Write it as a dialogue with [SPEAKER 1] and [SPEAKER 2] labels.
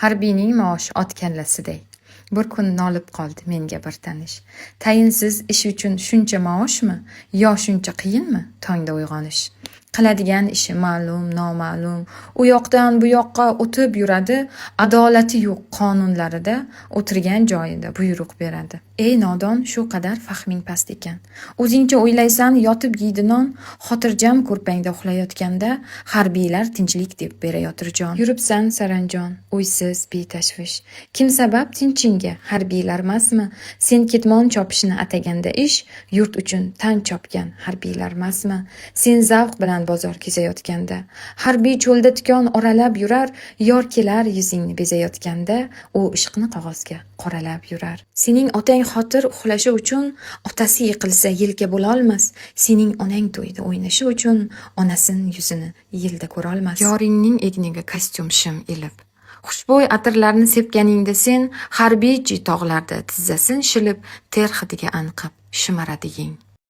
[SPEAKER 1] Harbiyning maoshi ot kallasiday. Bir kun nolib qoldi menga bir tanish. Tayinsiz ish uchun shuncha maoshmi yo shuncha qiyinmi tongda uyg'onish? Qiladigan ishi ma'lum, noma'lum, u yoqdan bu yoqqa o'tib yuradi, adolati yo'q qonunlarida, o'tirgan joyida buyruq beradi. Ey nodon, shu qadar fahming past ekan. O'zingcha o'ylaysan, yotib yeydi non, xotirjam ko'rpangda uxlayotganda harbiylar tinchlik deb berayotir jon. Yuribsan saranjon, uysiz, betashvish. Kim sabab tinchingga? Harbiylarmasmi? Sen ketmon chopishni ataganda ish, yurt uchun tan chopgan harbiylarmasmi? Sen zavq bilan bozor kezayotganda, harbiy cho'lda tikon oralab yurar, yor kelar yuzingni bezayotganda, u ishqni qog'ozga qoralab yurar. Sening otang xotir uxlashi uchun otasi yiqilsa yelka bo'lolmas, sening onang to'yda o'ynashi uchun onasining yuzini yilda ko'rolmas. Yoringning egniga kostyum shim ilib, xushbo'y atirlarni sepganingda sen harbiychi tog'larda tizzasin shilib ter hidiga anqib shimaradi yeng.